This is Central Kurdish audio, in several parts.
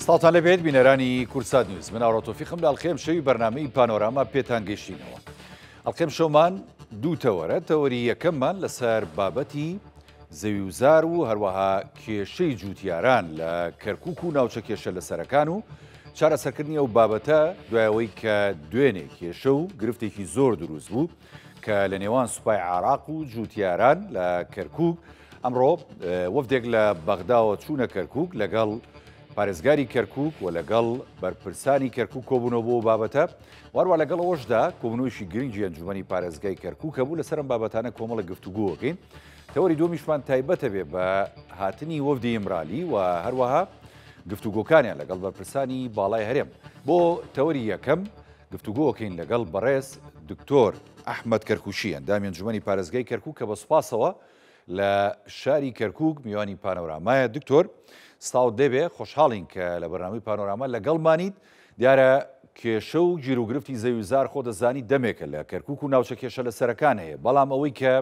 سڵاتان لەبێت بینەرانی کورسات نیوز من ئاڕۆتۆفیقم لە ئەڵقێم شەوی بەرنامەی پانۆراما پێتان گەشتینەوە. ئەڵقێم شەومان دوو تەوەرە، تەوەری یەکەممان لەسەر بابەتی زەویوزار و هەروەها کێشەی جوتیاران لە کەرکووک و ناوچە کێشە لە سەرەکان و چارەسەرکردنی ئەو بابەتە دوایەوەی کە دوێنێ کێشە و گرفتێکی زۆر دروست بوو کە لە نێوان سوپای عراق و جوتیاران لە کەرکووک. ئەمڕۆ وەفدێک لە بەغداوە چوونە کەرکووک لەگەڵ پارێزگاری کەرکووک و لەگەڵ بەرپرسانی کەرکووک کۆبوونەوە بۆ بابەتە، وارووا لەگەڵ ئەوەشدا کۆبوونەوەیشی گرنگی ئەنجومەنی پارێزگای کەرکووکە بوو لەسەر ئەم بابەتانە کۆمەڵە گفتوگۆکەین. تەوەری دووەمیشمان تایبەتە بێ بە هاتنی وەفدی ئیمرالی و هەروەها گفتوگۆکانیان لەگەڵ بەرپرسانی باڵای هەرێم. بۆ تەوەری یەکەم گفتوگۆکەین لەگەڵ بەڕێز دکتۆر ئەحمەد کەرکووشی ئەندامی ئەنجومەنی پارێزگای کەرکووک کە بە سوپاسەوە لە شاری کەرکووک میوانی پانۆرامایە. دکتۆر ستاوت دەبێ، خۆشحاڵین کە لە بەرنامەی پانۆراما لەگەڵمانیت. دیارە کێشە و گیرروگرفتی زەویوزار خۆ دەزانی دەمێکە لە کەرکووک و ناوچە کێشە لە سەرەکان هەیە، بەڵام ئەوەی کە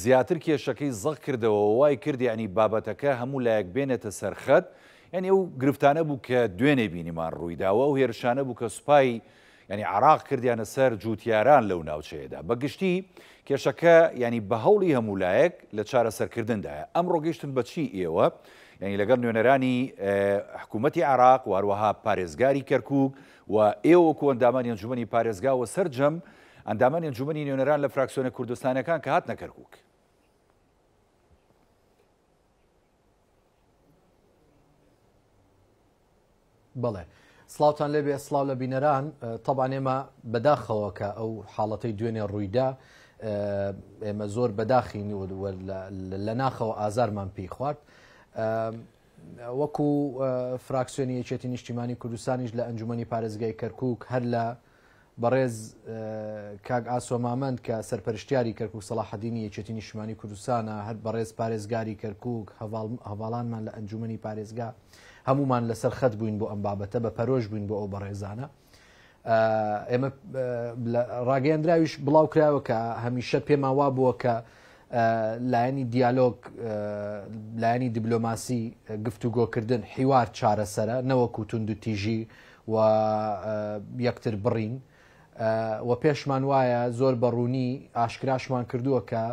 زیاتر کێشەکەی زەق کردەوە وای کرد یعنی بابەتەکە هەموو لایەک بێنێتە سەرخەت، یعنی ئەو گرفتانە بوو کە دوێنێ بینیمان ڕوویداوە و هێرشانە بوو کە سوپای ینی عراق کردیانە سەر جوتیاران لەو ناوچەیەدا. بەگشتی کێشەکە ینی بە هەوڵی هەمولایەک لە چارەسەرکردندایە. ئەمڕۆ گەیشتن بەچی ئێوە، یعنی لەگەڵ نوێنەرانی حکوومەتی عراق و هەروەها پارێزگاری کەرکووک و ئێوە وەکو ئەندامانی ئەنجومەنی پارێزگاوە سەرجەم ئەندامانی ئەنجومەنی نوێنەران لە فراکسیۆنە کوردستانەکان کە هاتنە کەرکووک. بەڵێ، سڵاوتان لێبێ، سڵاو لە بینەران. تەبان ئێمە بەداخەوە کە ئەو حاڵەتەی دوێنێ ڕوویدا ئێمە زۆر بەداخین لە ناخەوە ئازارمان پێی خوارد. وەکو فراکسیۆنی یەکێتی نیشتیمانی کوردستانیش لە ئەنجومەنی پارێزگای کەرکووک هەر لە بەڕێز کاک ئاسۆ مامەند کە سەرپەرشتیاری کەرکووک سەلاحەدینی یەکێتی نیشتیمانی کوردستانە، هەر بەڕێز پارێزگاری کەرکووک، هەواڵانمان لە ئەنجومەنی پارێزگا هەمومان لەسەر خەت بووین بۆ ئەم بابەتە، بە پەرۆژ بووین بۆ ئەو بەڕێزانە. ئێمە ڕاگەیاندراویش بڵاو کراوە کە هەمیشە پێمان وا بووە کە لایەنی دیالۆگ، لایەنی دیبلۆماسی، گفتوگۆکردن، حیوار چارەسەرە، نەوەکو توند و تیژی و یەکتر بڕین. و پێشمان وایە زۆر بەڕوونی ئاشکراشمان کردووە کە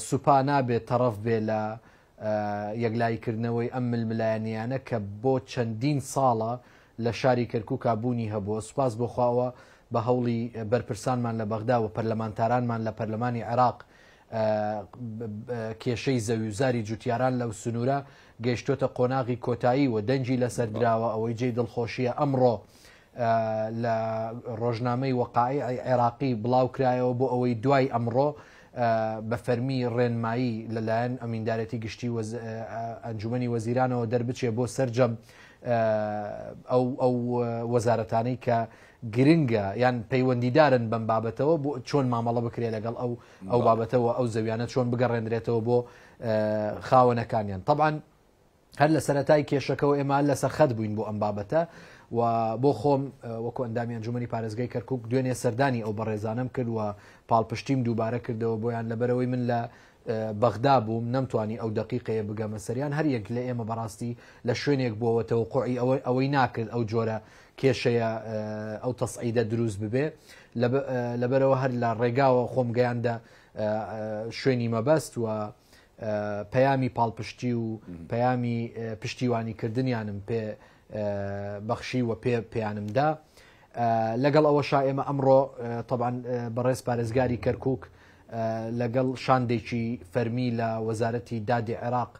سوپا نابێت تەڕەف بێ لە یەکلایکردنەوەی ئەم ململایەنیانە کە بۆ چەندین ساڵە لە شاری کەرکووک بوونی هەبووە. سوپاس بۆ خواوە بە هەوڵی بەرپرسانمان لە بەغدا و پەرلەمانتارانمان لە پەرلەمانی عێراق کێشەی زەویوزاری جوتیاران لەو سنوورە گەیشتۆتە قۆناغی کۆتایی و دەنجی لەسەر دراوە. ئەوەی جێی دڵخۆشیە ئەمڕۆ لە ڕۆژنامەی وەقاعی عێراقی بڵاو کرایەوە بۆ ئەوەی دوای ئەمڕۆ بە فەرمی ڕێنمایی لەلایەن ئەمیندارەتی گشتی ئەنجومەنی وەزیرانەوە دەربچێ بۆ سەرجەم ئەو وەزارەتانەی کە گرنگە یان پەیوەندیدارن بەم بابەتەوە بۆ چۆن مامەڵە بکرێ لەگەڵ ئەو بابەتەوە، ئەو زەویانە چۆن بگەڕێنرێتەوە بۆ خاوەنەکانیان. طبعاً هەر لە سەرەتای کێشەکەەوە ئێمە لەسەر خەت بووین بۆ ئەم بابەتە و بۆ خۆم وەکو ئەندامی ئەنجومەنی پارێزگای کەرکووک دوێنێ سەردانی ئەو بەڕێزانم کرد و پاڵپشتیم دووبارە کردەوە بۆیان لەبەرەوەی من لە بەغدا بووم نەمتوانی ئەو دقیقەیە بگەمە سەریان. هەر یەک لە ئێمە بەڕاستی لە شوێنێک بووەوە تەوقعی ئەوەی ناکرد ئەو جۆرە کێشەیە ئەو تەسعیدە دروست ببێ. لەبەرەوە هەر لە ڕێگاوە خۆم گەیاندا شوێنی مەبەست و پەیامی پاڵپشتی و پەیامی پشتیوانیکردنیانم پێ بەخشی و پێیانمدا. لەگەڵ ئەوەشا ئێمە ئەمڕۆ طبعاً بەڕێز پارێزگاری کەرکووک لەگەڵ شاندێکی فەرمی لە وەزارەتی دادی عێراق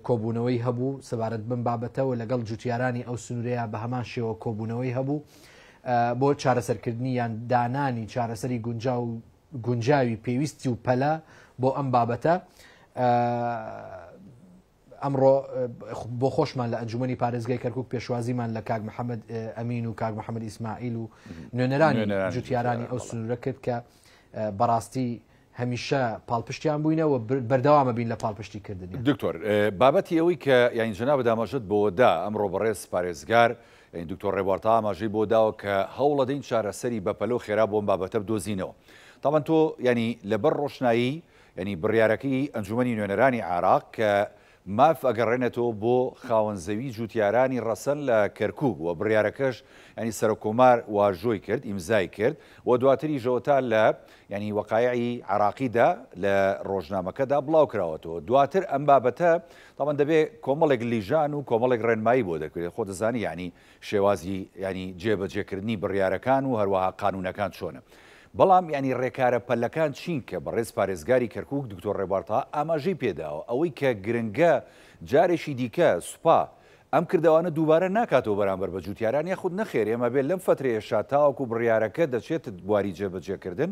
کۆبوونەوەی هەبوو سەبارەت بم بابەتەوە، لەگەڵ جوتیارانی ئەو سنوورەیە بە هەمان شێوە کۆبوونەوەی هەبوو بۆ چارەسەرکردنی یان دانانی چارەسەری گونجاوی پێویستی و پەلە بۆ ئەم بابەتە. ئەمڕۆ بۆ خۆشمان لە ئەنجومەنی پارێزگای کەرکووک پێشوازیمان لە کاک محەممەد ئەمین و کاک محەممەد ئیسماعیل و نوێنەرانی جوتیارانی ئەو سنوورە کرد کە بەڕاستی هەمیشە پاڵپشتیان بووینەوە بەردەوامە بین لە پاڵپشتیکردنی. دکتۆر، بابەتی ئەوەی کە یان جەناب دامەژت بۆدا ئەمڕۆ بەڕێز پارێزگار دکتۆر ڕێبوارتا ئاماژەی بۆ داوە کە هەوڵ دەین چارەسەری بەپەلۆ خێرا بۆم بابەتە بدۆزینەوە. تاوان تۆ ینی لەبەر ڕۆشنایی ینی بڕیارەکەی ئەنجومەنی نوێنەرانی عێراق کە ماف ئەگەڕێنێتەوە بۆ خاوەنزەوی جوتیارانی ڕەسەن لە کەرکووک و بڕیارەکەش ینی سەرۆکۆمار واژۆی کرد ئیمزای کرد و دواتری ژەوەتا لە ینی وەقایعی عراقیدا لە ڕۆژنامەکەدا بڵاو کراوەتەوە. دواتر ئەم بابەتە تاوان دەبێت کۆمەڵێک لیژان و کۆمەڵێک ڕێنمایی بۆ دەکرێت خۆ دەزانی ینی شێوازی ینی جێبەجێکردنی بڕیارەکان و هەروەها قانونەکان چۆنە. بەڵام ینی ڕێکارە پەلەکان چین کە بەڕێز پارێزگاری کەرکووک دکتۆر ڕێبارتەها ئاماژەی پێداوە ئەوەی کە گرنگە جارێکی دیکە سوپا ئەم کردەوانە دووبارە ناکاتەوە بەرامبەر بە جوتیاران یاخود نەخێر ئێمە بێت لەم فترەیەشا تاوەکو بڕیارەکە دەچێت بواری جێبەجێکردن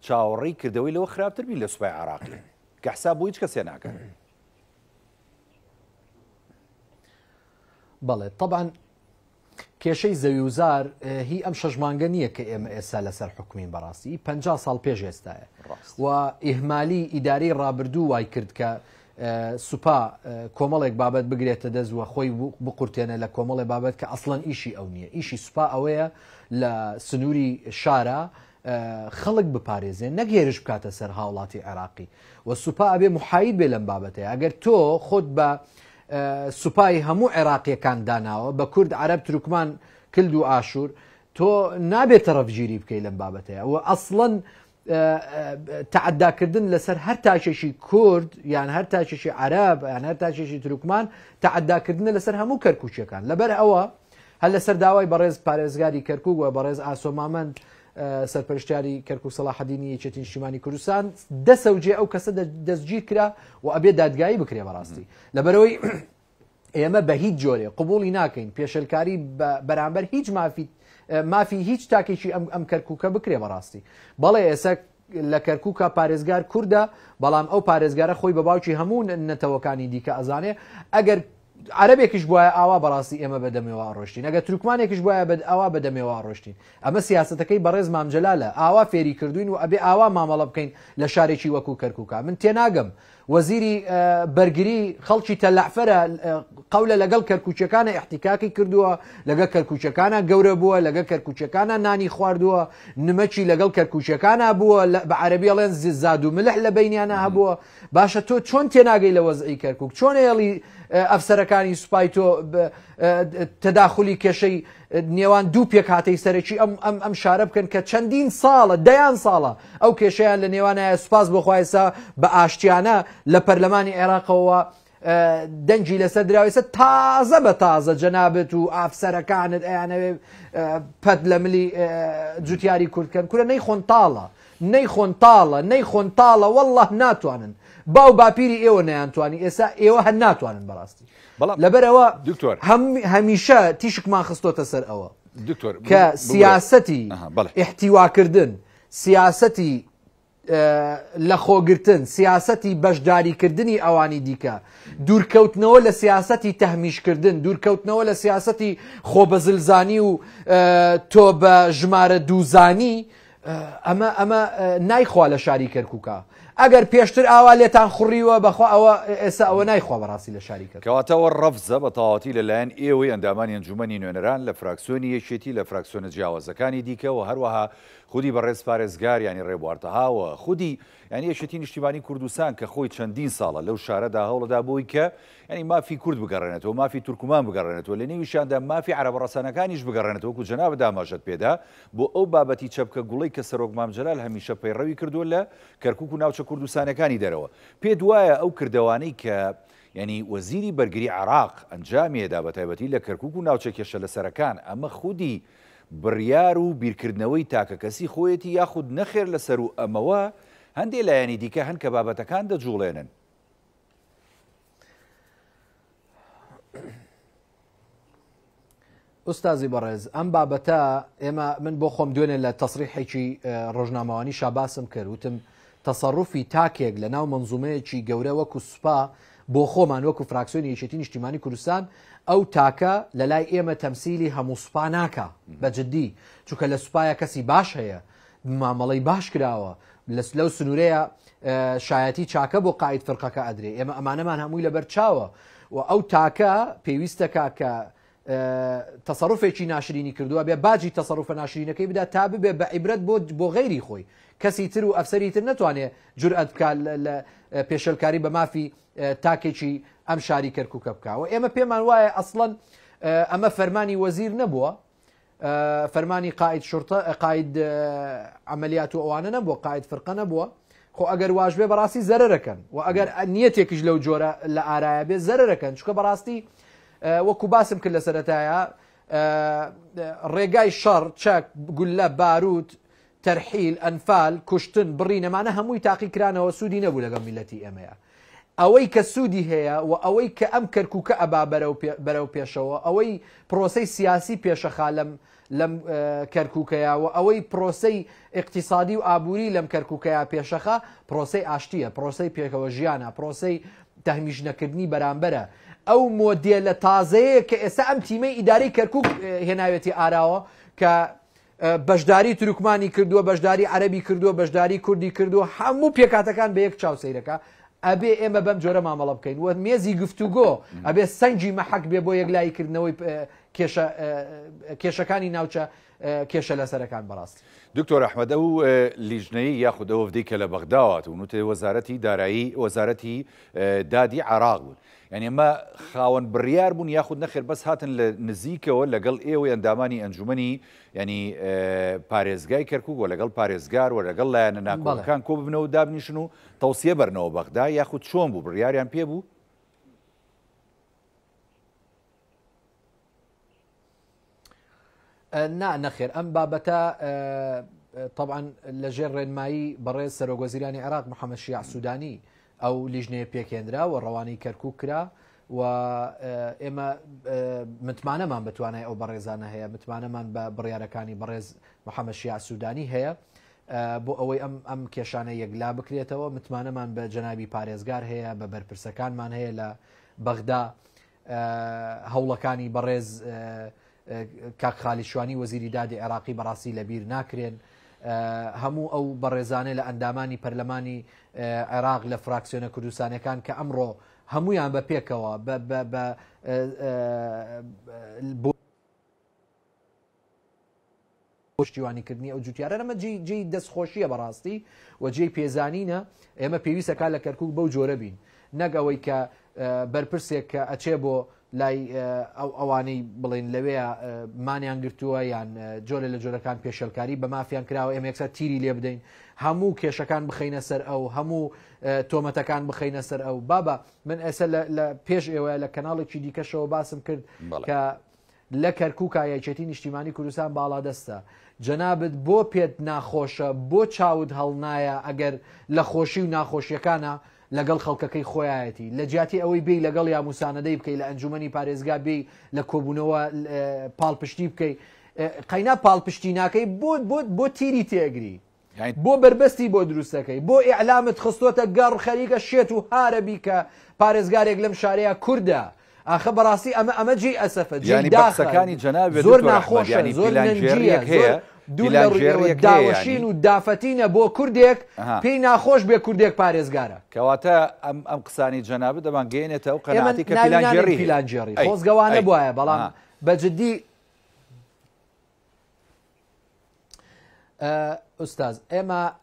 چاوەڕێی کردەوەی لەوە خراپتر بین لە سوپای عراقی کە حساب بۆ هیچ کەسێ ناکەن. بەڵێ طبعاً کێشەی زەویوزار هی ئەم شەژمانگە نییە کە ئێمە ئێستا لەسەر حکومین بەڕاستی 50 ساڵ پێش ئێستاە و ئیهمالی ئیداری ڕابردوو وای کرد کە سوپا کۆمەڵێک بابەت بگرێتە دەستوە خۆی بقورتێنە لە کۆمەڵی بابەت کە ئەسڵەن ئیشی ئەو نییە. ئیشی سوپا ئەوەیە لە سنووری شارە خەڵک بپارێزێن نەگێرش بکاتە سەر هاوڵاتی عێراقی و سوپا ئەبێ محایید بێ لەم بابەتەیە. ئەگەر تۆ خۆت بە سوپای هەموو عێراقیەکان داناوە بە کورد عەرەب تروکمان کلد و ئاشور تۆ نابێت تەرەفگیری بکەی لەم بابەتەیە و ئەسڵەن تعداکردن لەسەر هەر تاکێشی کورد یان هەر تاکێشی عەرەب یان هەر تاکێشی تروکمان تعداکردنە لەسەر هەموو کەرکووچیەکان. لەبەر ئەوە هەر لەسەر داوای بەڕێز پارێزگاری کەرکووک و بەڕێز ئاسۆمامەند سەرپەرشتیاری کەرکووک سەلاحەدینی یەکێتی نیشتیمانی کوردستان دەسەوجێ ئەو کەسە دەستگیر کرا و ئەبێ دادگایی بکرێ بەڕاستی لەبەرەوەی ئێمە بە هیچ جۆرێ قبوڵی ناکەین پێشەلکاری بەرامبەر هیچ مافی هیچ تاکێکی ئەم کەرکووکە بکرێ بەڕاستی. بەڵێ ئێستا لە کەرکووکە پارێزگار کووردە بەڵام ئەو پارێزگارە خۆی بە باوکی هەموو نەتەوەکانی دیکە ئەزانێ ئەگەر عەرەبێکیش بواە ئاوا بەڕاستی ئێمە بەدەمێەوە ڕۆشتین ئەگە تروکمانێکیش بواە ئاوا بەدەمێەوە ڕۆشتین. ئەمە سیاسەتەکەی بەڕێز مامجەلالە ئاوا فێری کردوین و ئەبێ ئاوا مامەڵە بکەین لە شارێکی وەکو کەرکووکە. من تێناگەم وەزیری بەرگری خەڵکی تەلەعفەرە قەولە لەگەڵ کەرکووچەکانە احتیکاکی کردووە لەگەڵ کەرکووچەکانە گەورە بووە لەگەڵ کەرکووچەکانە نانی خواردووە نمەچی لەگەڵ کەرکووچەکانە بووە بە عەرەبی ئەڵێن زاد و ملح لە بەینیانە هەبووە. باشە تۆ چۆن تێناگەی لە وەزعی کەرکووک چۆن هێڵی ئەفسەرەکانی سوپای تۆ تەداخلی کێشەی نێوان دوو پێک هاتەی سەرەکی ئەم شارە بکەن کە چەندین ساڵە دەیان ساڵە ئەو کێشەیان لە نێوانایە سوپاس بۆخوایسا بە ئاشتیانە لە پەرلەمانی عێراقەوە دەنجی لەسەر دراویسە تازە بە تازە جەنابەت و ئافسەرەکانت ئەیانەوێ پەت لە ملی جوتیاری کوردکەن کورە نەیخۆن تاڵە وەڵڵه ناتوانن باو باپیری ئێوە نەیانتوانی ئێستا ئێوە هەر ناتوانن بەڕاستی. لەبەرەوە هەمیشە تیشکمان خستۆتە سەر ئەوە کە سیاسەتی احتیواکردن سیاسەتی لە خۆگرتن سیاسەتی بەشداریکردنی ئەوانی دیکە دوورکەوتنەوە لە سیاسەتی تەهمیشکردن دوورکەوتنەوە لە سیاسەتی خۆبەزلزانی و تۆ بە ژمارە دووزانی ئەمە نایخوا لە شاری کەرکووکە. ئەگەر پێشتر ئاوا لێتان خوڕیوە بەخوا ئەوە ئێستا ئەوە نایخوا بەڕاستی لە شاری کەرکووک. کەواتەوە ڕەفزە بە تەواوەتی لەلایەن ئێوەی ئەندامانی ئەنجومەنی نوێنەران لە فراکسیۆنی یەکێتی لە فراکسیۆنە جیاوازەکانی دیکە و هەروەها خودی بەڕێز پارێزگار ینی ڕێبوارتەهاوە خودی ینی یەکێتی نیشتیمانی کوردستان کە خۆی چەندین ساڵە لەو شارەدا هەوڵەدا بۆی کە ینی مافی کورد بگەڕێنێتەوە مافی تورکمان بگەڕێنێتەوە لە نێویشاندا مافی عەرەب ڕەسەنەکانیش بگەڕێنێتەوە وەکو جەناب داماژەت پێدا بۆ ئەو بابەتی چەپکە گوڵەی کە سەرۆک مامجەلال هەمیشە پەیڕەوی کردووە لە کەرکووک و ناوچە کوردستانەکانی دەرەوە. پێت وایە ئەو کردەوانەی کە ینی وەزیری بەرگری عێراق ئەنجامێدا بە تایبەتی لە کەرکووک و ناوچە کێشە لەسەرەکان ئەمە خودی بڕیار و بیرکردنەوەی تاکە کەسی خۆیەتی یاخود نەخێر لەسەر و ئەمەوە هەندێک لایەنی دیکە هەن کە بابەتەکان دەجوڵێنن. ئوستازی بەڕێز ئەم بابەتە ئێمە من بۆ خۆم دوێنێ لە تەسریحێکی ڕۆژنامەوانی شاباسم کرد وتم تەسەڕوفی تاکێک لە ناو مەنزومەیەکی گەورە وەکو سوپا بۆ خۆمان وەکو فراکسیۆنی یەکێتی نیشتیمانی کوردستان ئەو تاکە لە لای ئێمە تەمسیلی هەموو سوپا ناکە بەجددی چونکە لە سوپایە کەسی باش هەیە مامەڵەی باش کراوە لەو سنوورەیە شایەتی چاکە بۆ قاید فرقەکە ئەدرێ ئێمە ئەمانەمان هەمووی لەبەر چاوە و ئەو تاکە پێویستەکە کە تەسەڕوفێکی ناشرینی کردووە بێ باجی تەسەڕوفە ناشرینەکەی بدا تا ببێ بە عیبرەت بۆ غەیری خۆی کەسی تر و ئەفسەری تر ناتوانێت جورئەت بکات لە پێشەلکاری بە مافی تاکێکی ئەم شاری کەرکووکە بکەوە. ئێمە پێمان وایە ئەسڵەن ئەمە فەرمانی وەزیر نەبووە، فەرمانی قائد شورتە قائد عملیات و ئەوانە نەبووە، قائد فرقە نەبووە. خۆ ئەگەر واژ بێ بەڕاستی زەرەرەکەن و ئەگەر نیەتێکیش لەو جۆرە لە ئارایە بێ زەرەرەکەن، چکە بەڕاستی وەکو باسم کرد لە سەرەتایە ڕێگای شەڕ چەک گولە باروت تەرحیل ئەنفال کوشتن بڕینەمانە هەمووی تاقی کرانەوە سوودی نەبوو لەگەڵ میلەتی ئێمەیە. ئەوەی کە سوودی هەیە و ئەوەی کە ئەم کەرکووکە ئەبا بەرەو پێشەوە، ئەوەی پرۆسەی سیاسی پێشەخا لەم کەرکووکەیە و ئەوەی پرۆسەی اقتصادی و ئابووری لەم کەرکووکەیە پێشەخا پرۆسەی ئاشتیە، پرۆسەی پێکەوە ژیانە، پرۆسەی تەهمیشنەکردنی بەرامبەرە. ئەو مۆدێلە تازەیە کە ئێستا ئەم تیمەی ئیداری کەرکووک هێناوێتی ئاراوە کە بەشداری تورکمانی کردووە، بەشداری عەرەبی کردووە، بەشداری کوردی کردووە، هەموو پێکاتەکان بە یەک چاوسەیرەکە. ئەبێ ئێمە بەم جۆرە مامەڵە بکەین و مێزی گفتوگۆ ئەبێ سەنجی مەحەک بێ بۆ یەکلاییکردنەوەی کێشەکانی ناوچە کێشە لەسەرەکان بەڕاستی. دکتۆر ئەحمەد، ئەو لیژنەی یاخود ئەوە وفدەی کە لە بەغداوات و نوتێ وەزارەتی دارایی وەزارەتی دادی عێراق بوون، یعنی ئەمە خاوەن بڕیار بوون یاخود نەخێر بەس هاتن لە نزیکەوە لەگەڵ ئێوەی ئەندامانی ئەنجومەنی ینی پارێزگای کەرکووک و لەگەڵ پارێزگار و لەگەڵ لایەنە ناکۆکەکان کۆ ببنەوە دابنیشن و تەوسیە بەرنەوە بەغدا، یاخود چۆن بوو بڕیاریان پێ بوو؟ نەخێر ئەم بابەتە طبعا لەژێر ڕێنمایی بەڕێز سەرۆکوەزیرانی عێراق محەممەد شیع سوودانی ئەو لیژنەیە پێکێنرا و ڕەوانەی کەرکووک کرا و ئێمە متمانەمان بتوانای ئەو بەڕێزانە هەیە، متمانەمان بە بڕیارەکانی بەڕێز محەممەد شیع سوودانی هەیە بۆ ئەوەی ئەم کێشانە یەکلا بکرێتەوە. متمانەمان بە جەنابی پارێزگار هەیە، بە بەرپرسەکانمان هەیە لە بەغدا. هەوڵەکانی بەڕێز کاک خالیشوانی وەزیری دادی عێراقی بەڕاستی لەبیر ناکرێن. هەموو ئەو بەڕێزانە لە ئەندامانی پەرلەمانی عێراق لە فراکسیۆنە کوردستانەکان کە ئەمڕۆ هەمویان بە پێکەوە بۆ پشتیوانیکردنی ئەو جوتیارە ئەمە جێی دەستخۆشیە بەڕاستی و جێی پێزانینە. ئێمە پێویستەکە لە کەرکووک بەو جۆرە بین، نەک ئەوەی کە بەرپرسێک کە ئەچێ بۆ لای ئەوانەی بڵێن لەوەیە مانیان گرتووە یان جۆرە لە جۆرەکان پێشەلکاری بە مافیان کراوە ئێمە یەکسەر تیری لێ بدەین، هەموو کێشەکان بخەینە سەر ئەو، هەموو تۆمەتەکان بخەینە سەر ئەو. بابە من ئێستا لە پێش ئێوە لە کەناڵێکی دیکەشەوە باسم کرد کە لە کەرکووکە یەکێتی نیشتیمانی کوردستان باڵا دەستە. جەنابەت بۆ پێت ناخۆشە، بۆ چاود هەڵنایە ئەگەر لە خۆشی و ناخۆشیەکانە لەگەڵ خەڵکەکەی خۆیەتی لە جیاتی ئەوەی بێ لەگەڵ یا موسانەدەی بکەی لە ئەنجومەنی پارێزگا بێ لە کۆبوونەوە پاڵپشتی بکەی، قەینا پاڵپشتی ناکەی بۆ تیری تێگری، بۆ بربەستی بۆ دروستەکەی، بۆ ئیعلامت خستوتە گەڕ خەریکە شێت و هارەبی کە پارێزگارێک لەم شارەیە کووردە. ئاخە بەڕاستی ئەمە جێی ئەسەفە، جێی داخەکانی جەناب زۆر ناخۆشە، زۆر نەنجیە، داوەشین و دافەتینە بۆ کوردێک پێی ناخۆش بێ کوردێک پارێزگارە. کەواتە ئەم قسانی جەنابەت دەمانگەێنێتە ئەو قەناعەتی کە پیلانجێڕی خۆزگەوانە بواە، بەڵام بەجددی ئوستاز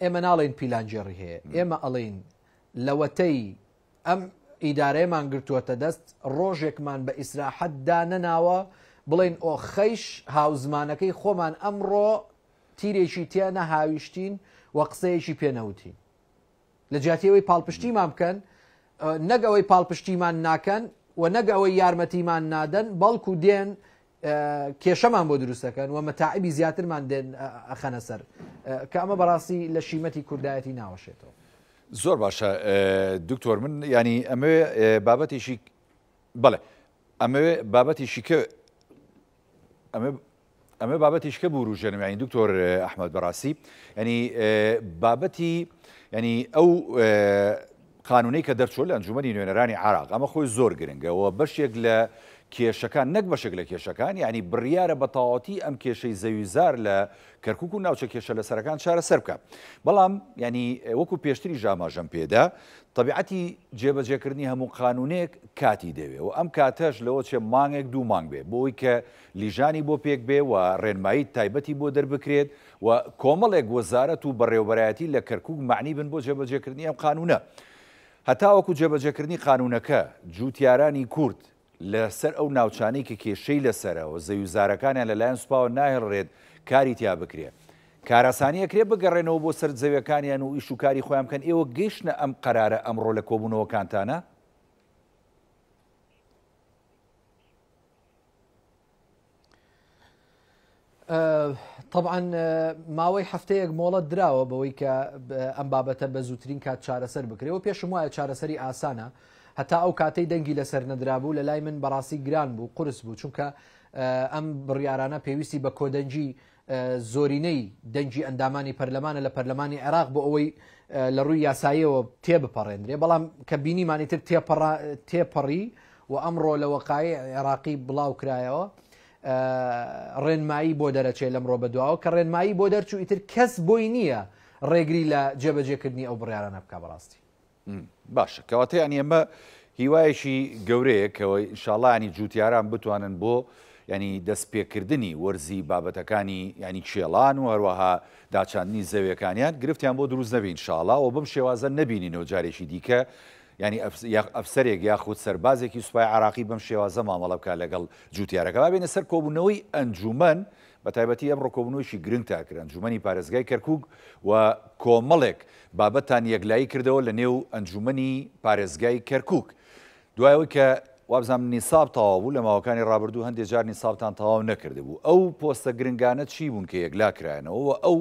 ئێمە ناڵێن پیلانجێڕی هەیە، ئێمە ئەڵێن لەوەتەی ئەم ئیدارەیەمان گرتووەتە دەست ڕۆژێکمان بە ئیسراحەتدا نەناوە بڵێن ئۆ خەیش هاوزمانەکەی خۆمان ئەمڕۆ تیرێکی تیا نەهاویشتین و قسەیەکی پێنەوتین لە جیاتیەوەی پاڵپشتیمان بکەن، نەک ئەوەی پاڵپشتیمان ناکەن و نەک ئەوەی یارمەتیمان نادەن، بەڵکو دێن کێشەمان بۆ دروستەکەن و مەتاعبی زیاترمان دێن ئەخەنە سەر، کە ئەمە بەڕاستی لە شیمەتی کوردایەتی ناوەشێتەوە. زۆر باشە دکتۆر، من ینی ئەمە بابەتێکی بەڵێ ئەمە بابەتێکی کە ئەمە بابەتیشکە بوروژێنم، ینی دکتۆر ئەحمەد بەڕاستی ینی بابەتی ینی ئەو قانونەی کە دەرچۆ لە ئەنجومەنی نوێنەرانی عراق ئەمە خۆی زۆر گرنگەوە بەشێک لە کێشەکان نەک بەشێک لە کێشەکان یعنی بڕیارە بە تەواوەتی ئەم کێشەی زەویزار لە کەرکووک و ناوچە کێشە لە سەرەکان چارەسەر بکە بەڵام ینی وەکو پێشتری ژاماژەم پێدا طبیعەتی جێبەجێکردنی هەموو قانونێک کاتی دەوێت و ئەم کاتەش لەوە چێ مانگێک دوو مانگ بێ بۆی کە لیژانی بۆ پێک بێ و ڕێنمایی تایبەتی بۆ دەربکرێت و کۆمەڵێک وەزارەت و بەڕێوەبەرایەتی لە کەرکووک معنی بن بۆ جێبەجێکردنی ئەم قانونە هەتاوەکو جێبەجێکردنی قانونەکە جوتیارانی کورد لەسەر ئەو ناوچانەی کە کێشەی لەسەرەوە زەویزارەکانیان لەلایەن سوپاوە ناهێڵڕێت کاری تیا بکرێت کارەسانی ئەکرێ بگەڕێنەوە بۆ سەر زەویەکانیان و ئیش و کاری خۆیان بکەن ئێوە گەیشتنە ئەم قەرارە ئەمڕۆ لە کۆبوونەوەکانتانە؟ طبعا ماوەی هەفتەیەک مۆڵەت دراوە بەوەی کە ئەم بابەتە بە زووترین کات چارەسەر بکرێەوە پێشم وایە چارەسەری ئاسانە هەتا ئەو کاتەی دەنگی لەسەر نەدرابوو لە لای من بەڕاستی گران بوو قرس بوو چونکە ئەم بڕیارانە پێویستی بە کۆدەنجی زۆرینەی دەنجی ئەندامانی پەرلەمانە لە پەرلەمانی عێراق بۆ ئەوەی لە ڕووی یاساییەوە تێبپەڕێنرێ بەڵام کە بینیمانی تر تێپەڕی و ئەمڕۆ لە وەقایع عێراقی بڵاو کرایەوە ڕێنمایی بۆ دەرەچێت لەمڕۆ بەدواوە کە ڕێنمایی بۆ دەرچوو ئیتر کەس بۆی نییە ڕێگری لە جێبەجێکردنی ئەو بڕیارانە بکە بەڕاستی باشە کەواتەیان ئێمە هیوایەکی گەورەیە کەەوەی ئینشاڵانی جوتیاران بتوانن بۆ ینی دەستپێکردنی وەرزی بابەتەکانی ینی کێڵان و هەروەها داچاندنی زەویەکانیان گرفتیان بۆ دروست نەبین ئینشاڵا و بەم شێوازە نەبینینەوە جارێکی دیکە ینی ئەفسەرێک یاخود سەربازێکی سوپای عراقی بەم شێوازە مامەڵە بکە لەگەڵ جوتیارەکە با بێنە سەر کۆبوونەوەی ئەنجومەن بە تایبەتی ئەمڕۆ کۆبوونەوەیشی گرنگ تاکرد ئەنجومەنی پارێزگای کەرکووک و کۆمەڵێک بابەتان یەکلایی کردەوە لە نێو ئەنجومەنی پارێزگای کەرکووک دوایەوەی کە وابزانام نیساب تەواو بوو لە ماوەکانی ڕابردوو هەندێک جار نیسابتان تەواو نەکرده بوو ئەو پۆستە گرنگانە چی بوون کە یەکلا کرایەنەوە ئەو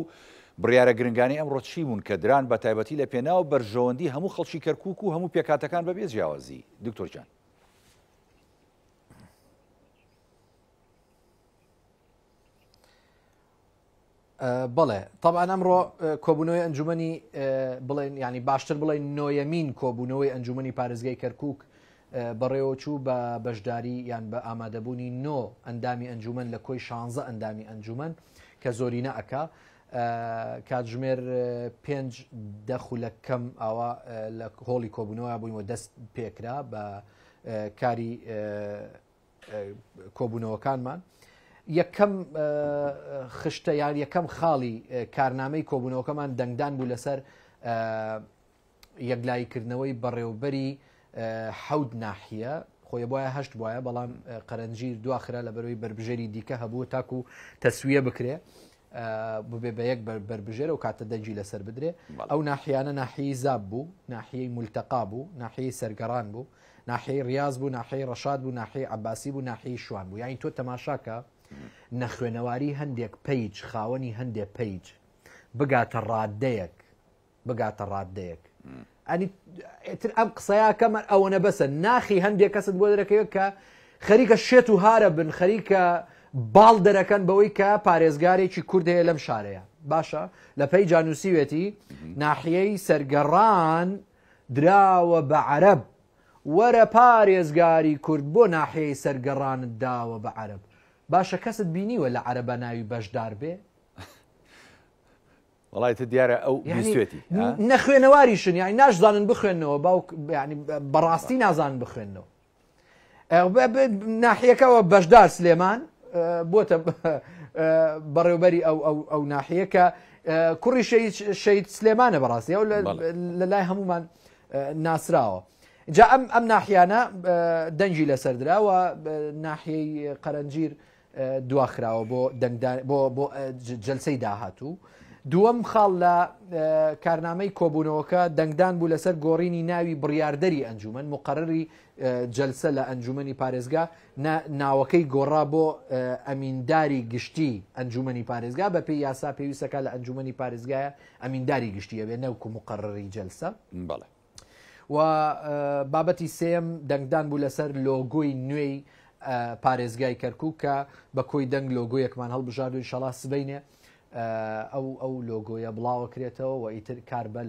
بڕیارە گرنگانی ئەمڕۆ چی بوون کە دران بە تایبەتی لە پێناو بەرژەوەندی هەموو خەڵکی کەرکووک و هەموو پێکاتەکان بەبێ جیاوازی دکتۆر جان بڵێ طبعا ئەمڕۆ کۆبوونەوەی ئەنجومەنی بڵێن ینی باشتر بڵێن نۆیەمین کۆبوونەوەی ئەنجومەنی پارێزگای کەرکووک بەڕێوەچوو بە بەشداری یان بە ئامادەبوونی نۆ ئەندامی ئەنجومەن لە کۆی 16 ئەندامی ئەنجومەن کە زۆرینە ئەکا کاتژمێر 5 دەخولەکەم ئەوە لە هۆڵی کۆبوونەوە بووینەوە دەست پێکرا بە کاری کۆبوونەوەکانمان یەکەم خشتە یان یەکەم خاڵی کارنامەی کۆبوونەوەکەمان دەنگدان بوو لەسەر یەکلاییکردنەوەی بەڕێوەبەری حەوت ناحیە خۆی بۆیە هەشت بواە بەڵام قەرەنجیر دواخرا لە بەرەوەی بربژێری دیکە هەبووە تاکو تەسویە بکرێ ببێ بە یەک بربژێرە و کاتە دەنجی لەسەر بدرێ ئەو ناحیانە ناحیەی زاب بوو ناحیەی مولتەقا بوو ناحیەی سەرگەڕان بوو ناحیەی ڕاز بوو ناحیەی ڕەشاد بوو ناحیەی عەباسی بوو ناحیەی شوان بوو یانی تۆ تەماشاکە نەخوێنەواری هەندێک پیج خاوەنی هەندێک پیج بگاتە ڕادەیەک ئەنی تر ئەم قسەیە کەمە ئەوەنە بەسە ناخی هەندێک کەست بۆ دەرەکەوێت کە خەریکە شێت و هارە بن خەریکە باڵ دەرەکەن بەوەی کە پارێزگارێکی کورد هەیە لەم شارەیە باشە لە پێی جانووسیوێتی ناحیەی سەرگەڕان دراوە بە عەرەب وەرە پارێزگاری کورد بۆ ناحیەی سەرگەڕانت داوە بە عەرەب باشە کەست بینیوە لە عەرەبە ناوی بەشدار بێ وڵایتە دیارە ئەو بیستێتی نەخوێنەواریشن یانی ناشزانن بخوێنەوە باوک بەڕاستی نازانن بخوێنەوە ناحیەکەەوە بەشدار سلێمان بۆتە بەڕێوبەری ئەو ناحیەکە کوڕی شەید سلێمانە بەڕاستی ئەو لە لای هەمومان ناسراوە جا ئەم ناحیانە دەنجی لەسەردراوە ناحیەی قەرەنجیر دواخراوە بۆ جەلسەی داهاتوو دووەم خاڵ لە کارنامەی کۆبوونەوەکە دەنگدان بوو لەسەر گۆڕینی ناوی بڕیاردەری ئەنجومەن مقرری جەلسە لە ئەنجومەنی پارێزگا ناوەکەی گۆڕا بۆ ئەمینداری گشتی ئەنجومەنی پارێزگا بە پێی یاسا پێویستەکە لە ئەنجومەنی پارێزگایە ئەمینداری گشتیە بێ نەوکو مقرری جەلسە و بابەتی سێم دەنگدان بوو لەسەر لۆگۆی نوێی پارێزگای کەرکووک کە بە کۆی دەنگ لۆگۆیەکمان هەڵبژاردو ئینشەڵا سبەینێ ئەو لۆگۆیە بڵاوەکرێتەوە و ئیتر کار بە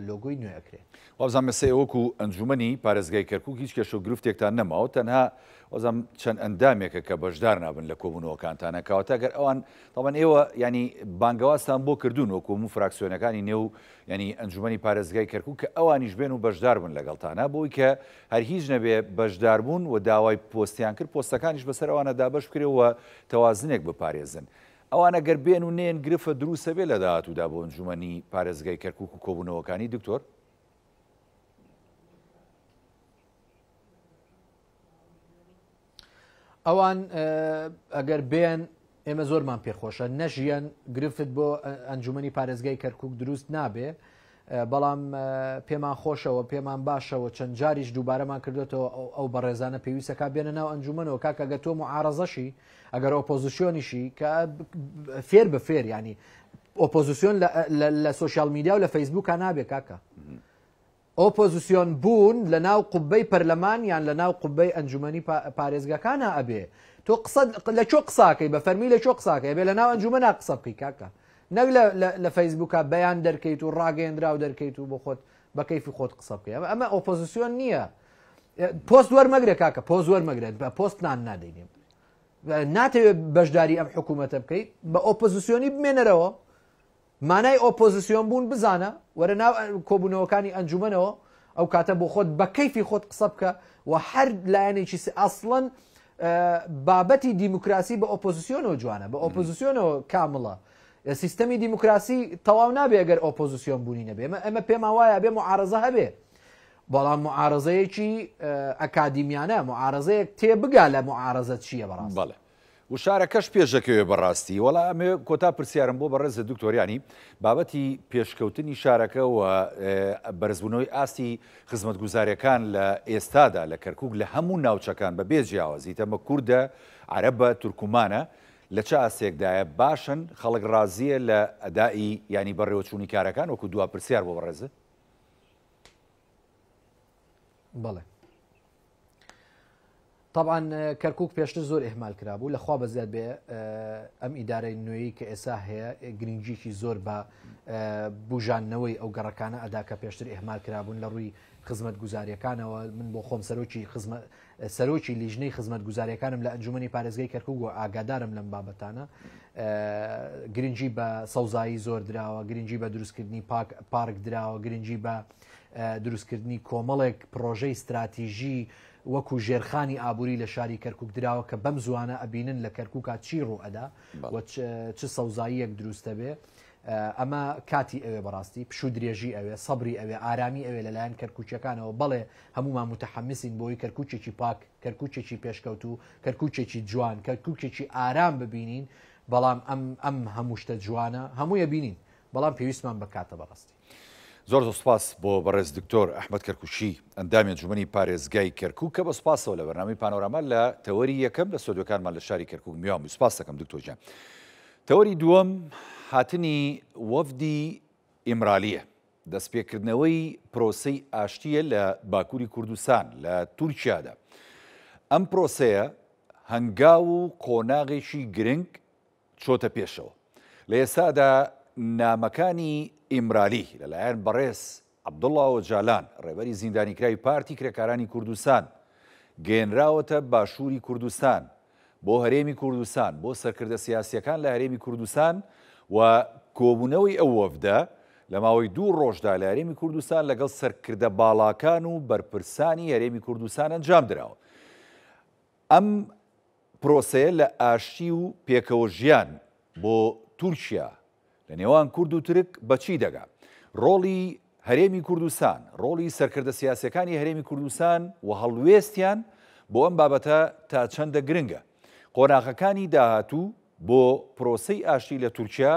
لۆگۆی نوێەکرێت. وازان مەسێ وەکو ئەنجومەنی پارێزگای کەرکووک هیچ کێشە و گرفتێکتان نەماوە، تەنها وەزم چەند ئەندامێکە کە بەشدار نابن لە کۆبوونەوەکانتانە کەواتە گەر ئەوان تاوان ئێوە ینی بانگەوازتان بۆ کردوون وەکو هەموو فراکسیۆنەکانی نێو ینی ئەنجومەنی پارێزگای کەرکووک کە ئەوانیش بێن و بەشدار بن لەگەڵتانە بۆی کە هەر هیچ نەبێ بەشداربوون و داوای پۆستیان کرد پۆستەکانیش بەسەر ئەوانە دابەش بکرێەوە تەوازنێک بپارێزن. ئەوانە گەر بێن و نێن گرفە دروستە بێ لە داهاتوودا بۆ ئەنجومەنی پارێزگای کەرکووک و کۆبوونەوەکانی دکتۆر؟ ئەوان ئەگەر بێن ئێمە زۆرمان پێخۆشە نەژیان گرفت بۆ ئەنجومەنی پارێزگای کەرکووک دروست نابێ، بەڵام پێمان خۆشەوە پێمان باشەوە چەند جاریش دووبارەمان کردێتەوە ئەو بەڕێزانە پێویستەکە بێنە ناو ئەنجومەنەوە کاکەگە تۆ معارەزەشی ئەگەر ئۆپۆزیسیۆنیشی کە فێر بە فێر ینی ئۆپۆزیسیۆن لە سوۆشیال میدیا و لە فەیسبووکە نابێ کاکە ئۆپۆزیسیۆن بوون لە ناو قوبەی پەرلەمان یان لە ناو قوبەی ئەنجومەنی پارێزگەکانە ئەبێ تۆ لە چۆ قساکەی بە فەرمی لە چۆ قساکەی بێ لە ناو ئەنجومەنا قسە بکەی کاکە نەک لە فەیسبووکە بەیان دەرکەیت و ڕاگەیەندرا و دەرکەیت و بۆ خۆت بە کەیفی خۆت قسە بکەی ئەمە ئۆپۆزیسیۆن نییە. پۆست وەرمەگرێ کاکە پۆست وەرمەگرێت بە پۆستنان نادەینیم ناتەوێت بەشداری ئەم حکوومەتە بکەیت بە ئۆپۆزیسیۆنی بمێنەرەوە مانای ئۆپۆزیسیۆن بوون بزانە وەرە ناو کۆبوونەوەکانی ئەنجومەنەوە ئەو کاتە بۆ خۆت بە کەیفی خۆت قسە بکە و هەر لایەنێکی ئەسڵەن بابەتی دیموکراسی بە ئۆپۆزیسیۆنەوە جوانە بە ئۆپۆزیسیۆنەوە کامڵە سیستەمی دیموکراسی تەواو نابێ ئەگەر ئۆپۆزیسیۆن بوونی نەبێ ئەمە پێمان وایە بێ معارەزە هەبێ بەڵام معارەزەیەکی ئەکادیمیانە معارەزەیەک تێبگا لە معارەزە چییە بەڕاست بەڵێ و شارەکەش پێشەکەوێ بەڕاستی وەڵا ئەمێ کۆتا پرسیارم بۆ بەڕێزە دکتۆریانی بابەتی پێشکەوتنی شارەکە و بەرزبوونەوەی ئاستی خزمەتگوزاریەکان لە ئێستادا لە کەرکووک لە هەموو ناوچەکان بە بێ جیاوازی تەمە کووردە عەرەبە تورکمانە لە چه ئاسێکدایە باشن خەڵک ڕازیە لە ئەدایی ینی بەڕێوەچوونی کارەکان وەکو دوا پرسیار بۆ بەڕێزە؟ بەڵێ طبعا کەرکووک پێشتر زۆر ئێحمال کرابوو لەخوا بەزیاد بێ ئەم ئیدارەی نوێیی کە ئێستا هەیە گرنگجیکی زۆر بە بژاننەوەی ئەو گەڕەکانە ئەدا کە پێشتر ئێحمال کرابوون لە ڕووی خزمەت گوزاریەکانەوە من بۆ خۆم سەرۆکی لیژنەی خزمەت گوزاریەکانم لە ئەنجومەنی پارێزگای کەرکووک و ئاگادارم لەم بابەتانە گرنگجی بە سەوزایی زۆر دراوە گرنگجی بە دروستکردنی پارک دراوە گرنگجی بە دروستکردنی کۆمەڵێک پرۆژەی استراتیژی وەکو ژێرخانی ئابووری لە شاری کەرکووک دراوە کە بەم زوانە ئەبینن لە کەرکووکە چی ڕوئەدا و چ سەوزاییەک دروستە بێ ئەمە کاتی ئەوێ بەڕاستی پشوو درێژی ئەوێ سەبری ئەوێ ئارامی ئەوێ لەلایەن کەرکووچەکانەوە بەڵێ هەمومان متەحەمسین بۆی کەرکووچێکی پاک کەرکووچێکی پێشکەوت و کەرکووچێکی جوان کەرکووچێکی ئارام ببینین بەڵام ئەم هەموو شتە جوانە هەموویە بینین بەڵام پێویستمان بە کاتە بەڕاستی. زۆر سوپاس بۆ بەڕێز دکتۆر ئەحمەد کەرکووشی ئەندامی ئەنجومەنی پارێزگای کەرکووک کە بە سوپاسەوە لە بەرنامەی پانۆراما لە تەوەری یەکەم لە سۆدیۆکانمان لە شاری کەرکووک میوان سوپاس دەکەم دکتۆرجان. تەوەری دووەم هاتنی وەفدی ئیمرالیە دەستپێکردنەوەی پرۆسەی ئاشتیە لە باکووری کوردستان لە تورکیادا. ئەم پرۆسەیە هەنگاو و قۆناغێکی گرنگ چۆتە پێشەوە لە ئێستادا نامەکانی ئیمرالی لەلایەن بەڕێز عەبدوڵڵا ئۆجالان ڕێبەری زیندانیکراوی پارتی کرێکارانی کوردستان گەێنراوەتە باشووری کوردستان بۆ هەرێمی کوردستان بۆ سەرکردە سیاسیەکان لە هەرێمی کوردستان و کۆبوونەوەی ئەو وەفدە لە ماوەی 2 ڕۆژدا لە هەرێمی کوردستان لەگەڵ سەرکردە باڵاکان و بەرپرسانی هەرێمی کوردستان ئەنجام درراوە. ئەم پرۆسەیە لە ئاشتی و پێکەوە ژیان بۆ تورکیا لە نێوان کورد و ترک بەچی دەگا ڕۆڵی هەرێمی کوردستان ڕۆڵی سەرکردە سیاسەکانی هەرێمی کوردستان و هەڵوێستیان بۆ ئەم بابەتە تا چەندە گرنگە قۆناغەکانی داهاتوو بۆ پرۆسەی ئاشتی لە تورکیا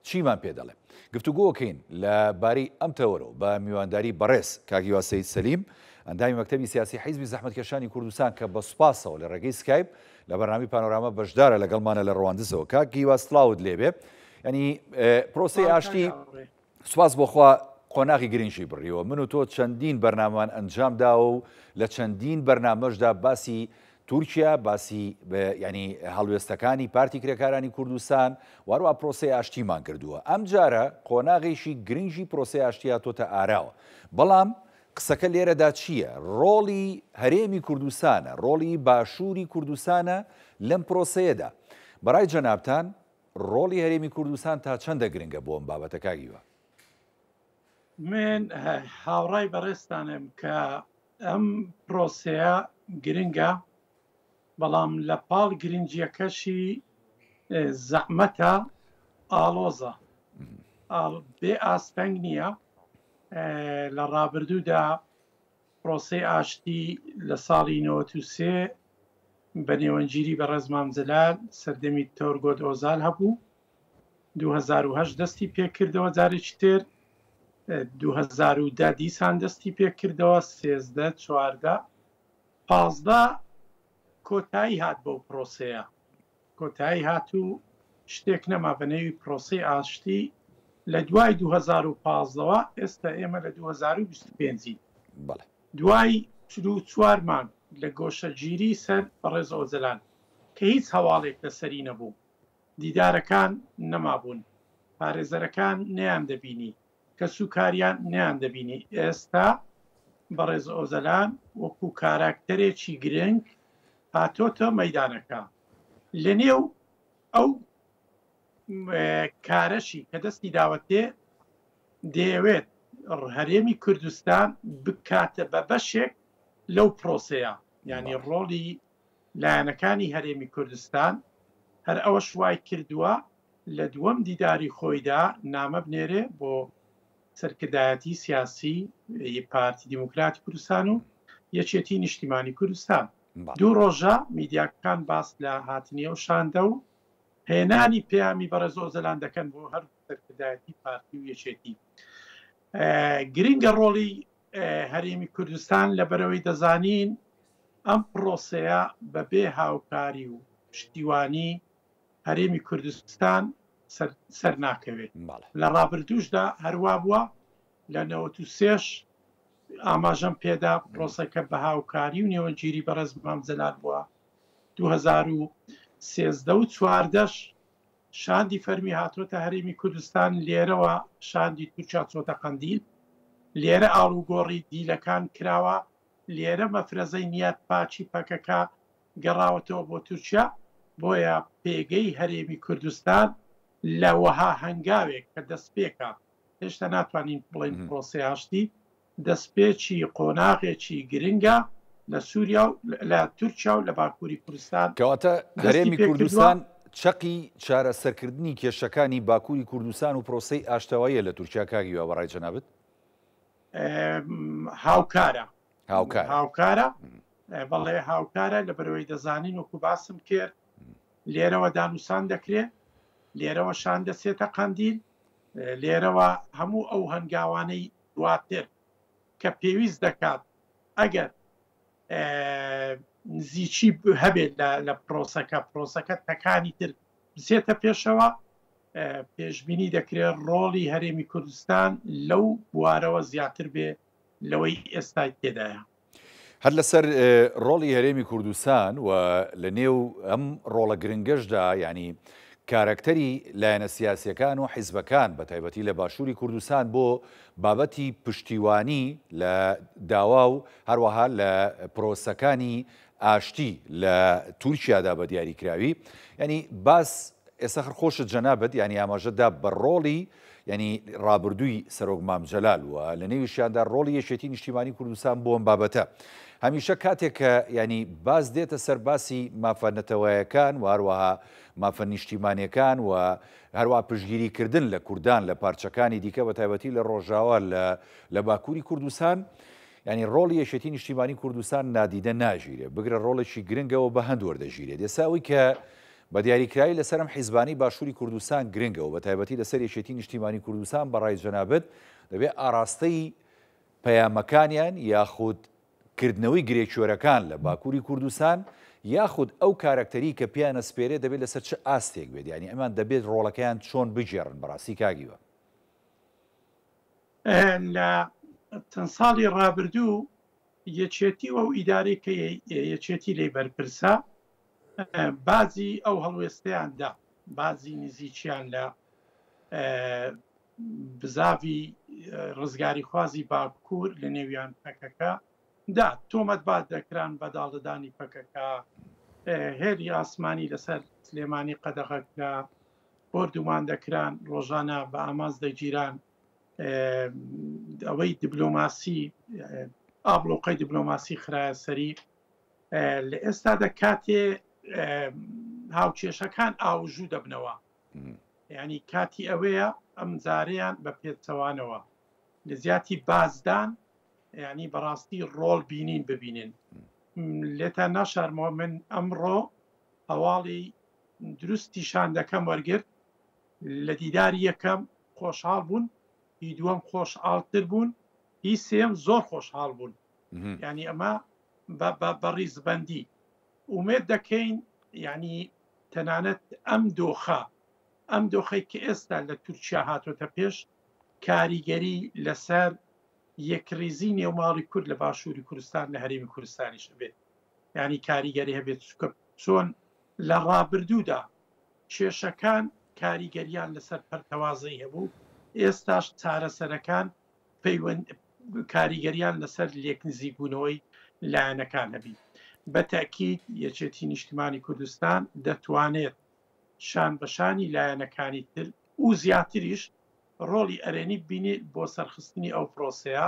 چیمان پێ دەڵێ گفتوگۆکەین لە باری ئەم تەوەرەوە بە میوانداری بەڕێز کاگیوا سەید سەلیم ئەندامی مەکتەبی سیاسی حیزبی زەحمەتکێشانی کوردستان کە بە سوپاسەوە لە ڕێگەی سکایپ لە بەرنامەی پانۆراما بەشدارە لەگەڵمانە لە ڕەواندزەوە کاگیوا سڵاوت لێبێ ینی پرۆسەی ئاشتی سوپاس بۆخوا قۆناغی گرنگی بڕیەوە من و تۆ چەندین بەرنامان ئەنجامدا و لە چەندین بەرنامەشدا باسی تورکیا باسی ینی هەڵوێستەکانی پارتی کرێکارانی کوردستان وارووا پرۆسەی ئاشتیمان کردووە. ئەم جارە قۆناغێکی گرنگی پرۆسەی ئاشتیا تۆتە ئاراوە. بەڵام قسەکە لێرەدا چییە؟ ڕۆڵی هەرێمی کوردستانە، ڕۆڵی باشووری کوردستانە لەم پرۆسەیەدا. بەڕای جەنابتان ڕۆڵی هەرێمی کوردستان تا چەندە گرنگە بۆ ئەم بابەتە کاگیوە؟ من هاوڕای بەڕێستانم کە ئەم پرۆسەیە گرنگە، بەڵام لە پاڵ گرنگیەکەشی زەحمەتە ئاڵۆزە، بێ ئاسپەنگ نییە. لە ڕابردوودا پرۆسەی ئاشتی لە ساڵی 93 بە نێوەنگیری بەڕێز مامجەلال سەردەمی تۆرگۆت ئۆزال هەبوو، 2008 دەستی پێکردەوە جارێکی تر، 2010 دیسان دەستی پێکردەوە، 13 14 15 کۆتایی هات بەو پرۆسەیە، کۆتایی هاتوو شتێک نەما بە نێوی پرۆسەی ئاشتی لە دوای 2015ەوە ئێستا ئێمە لە 2025 دوای 4 مانگ لە گۆشەگیری سەر بەڕێز ئۆزەلان کە هیچ هەواڵێک لەسەری نەبوو، دیدارەکان نەمابوون، پارێزەرەکان نەیان دەبینی، کە سوکاریان نەیان دەبینی. ئێستا بەڕێز ئۆزەلان وەکو کاراکتەرێکی گرنگ هاتۆتە مەیدانەکە لە نێو ئەو کارەشی کە دەستی داوەتێ دەیەوێت هەرێمی کوردستان بکاتە بە بەشێک لەو پرۆسەیە، ینی ڕۆڵی لایەنەکانی هەرێمی کوردستان هەر ئەوەش وای کردووە لە دووەم دیداری خۆیدا نامە بنێرێ بۆ سەرکردایەتی سیاسی پارتی دیموکراتی کوردستان و یەکێتی نیشتیمانی کوردستان. دوو ڕۆژە میدیاکان باس لە هاتنیە و شاندە و هێنانی پەیامی بەڕێز ئۆزەلان دەکەن بۆ هەر سەرکردایەتی پارتی و یەکێتی. گرنگە ڕۆڵی هەرێمی کوردستان لە بەرەوەی دەزانین ئەم پرۆسەیە بەبێ هاوکاری و پشتیوانی هەرێمی کوردستان سەر ناکەوێت. لە ڕابردووشدا هەروە بووە لە 93 ئاماژەم پێدا پرۆسەکە بە هاوکاری و نێوەنگیری بەڕێز مامجەلال بووە، 2013 و 14 شاندی فەرمی هاتوۆتە هەرێمی کوردستان، لێرەوە شاندی تورکیا چۆتە قەندیل، لێرە ئاڵوگۆڕی دیلەکان کراوە، لێرە مەفرەزەی نیات پاچی پەکەکە گەڕاوەتەوە بۆ تورکیا. بۆیە پێگەی هەرێمی کوردستان لە وەها هەنگاوێک کە دەستپێکە، هێشتا ناتوانین بڵین پرۆسەی ئاشتی، دەستپێکی قۆناغێکی گرنگە لە سووریا و لە تورکیا و لە باکووری کوردستان. کەواتە هەرێمی کوردستان چەقی چارەسەرکردنی کێشەکانی باکووری کوردستان و پرۆسەی ئاشتەواییە لە تورکیا کاگیوە بەڕای جەنابەت؟ هاوکارە بەڵێ هاوکارە لە بەرەوەی دەزانین وەکو باسم کرد لێرەوە دانووسان دەکرێت، لێرەوە شان دەسێتە قەندیل، لێرەوە هەموو ئەو هەنگاوانەی دواتر کە پێویست دەکات ئەگەر نزیکی هەبێت لە پرۆسەکە تەکانی تر بسێتە پێشەوە، پێشبینی دەکرێت ڕۆڵی هەرێمی کوردستان لەو بوارەوە زیاتر بێ لەوەی ئێستای تێدایە. هەر لەسەر ڕۆڵی هەرێمی کوردستان و لە نێو ئەم ڕۆڵە گرنگەشدا ینی کارکتەری لایەنە سیاسیەکان و حیزبەکان بە تایبەتی لە باشووری کوردستان بۆ بابەتی پشتیوانی لە داوا و هەروەها لە پرۆسەکانی ئاشتی لە تورکیادا بە دیاریکراوی، ینی باس ئێستا خۆشت جەنابەت ینی ئاماژەدا بە ڕۆڵی ینی ڕابردووی سەرۆک مامجەلال وە لە نێویشیاندا ڕۆڵی یەکێتی نیشتیمانی کوردستان بۆ ئەم بابەتە. هەمیشە کاتێک کە ینی باز دێتە سەر باسی مافە نەتەوایەکان و هەروەها مافە نیشتیمانیەکان و هەروە پشتگیریکردن لە کوردان لە پارچەکانی دیکە بە تایبەتی لە ڕۆژاوە لە باکووری کوردستان، ینی ڕۆڵی یەکێتی نیشتیمانی کوردستان نادیدە ناژیرێ، بگرە ڕۆڵێکی گرنگەوە بە هەند وەردەژیرێت. ئێساوی کە بە دیاریکراوی لەسەرم حیزبانی باشووری کوردستان گرنگەوە بە تایبەتی لەسەر یەکێتی نیشتیمانی کوردستان بەڕای جەنابەت دەبێت ئاراستەی پەیامەکانیان یاخود کردنەوەی گرێچۆرەکان لە باکووری کوردستان یاخود ئەو کارکتەری کە پیانە سپێرێ دەبێت لەسەر چه ئاستێک بێت، ینی ئەمان دەبێت ڕۆڵەکەیان چۆن بجێڕن بەڕاستی کاگیوە. لە چەند ساڵی ڕابردوو یەکێتی ئەو ئیدارەی کە یەکێتی لێ بەرپرسە بازی ئەو هەڵوێستەیاندا بازی نزیکیان لە بزاوی ڕزگاری خوازی باکوور لە نێویان پەکەکە دا تۆمەت باد دەکران بەداڵدانی پەکەکە هێری ئاسمانی لەسەر سلێمانی قەدەغەکە بردومان دەکران ڕۆژانە بە ئاماز دەگیران ئەوەی دیبلۆماسی ئابلۆقەی دیبلۆماسی خراە سەری لە ئێستادا کاتێ هاوکێشەکان ئاوژوو دەبنەوە ینی کاتی ئەوەیە ئەم جارەیان بە پێچەوانەوە لە زیاتی بازدان ینی بەڕاستی ڕۆڵ بینین ببینن لێتە ناشارمەوە من ئەمڕۆ هەواڵی دروستیشان دەکەم وەرگرت لە دیداری یەکەم خۆشحاڵ بوون هی دووەم خۆشحاڵتر بوون هی سێم زۆر خۆشحاڵ بوون ینی ئەمە بە ڕیزبەندی ئومێد دەکەین ینی تەنانەت ئەم دۆخەی کە ئێستا لە تورکیا هاتۆتە پێش کاریگەری لەسەر یەکریزی نێوماڵی کورد لە باشووری کوردستان لە هەرێمی کوردستانیش بێت ینی کاریگەری هەبێت چۆن لە ڕابردوودا کێشەکان کاریگەریان لەسەر پەرتەوازەی هەبوو ئێستاش چارەسەرەکان کاریگەریان لەسەر لێکنزی بوونەوەی لایەنەکان هەبی بە تاکید یەکێتی نیشتیمانی کوردستان دەتوانێت شان بەشانی لایەنەکانی تر و زیاتریش ڕۆڵی ئەرێنی بینێت بۆ سەرخستنی ئەو پرۆسەیە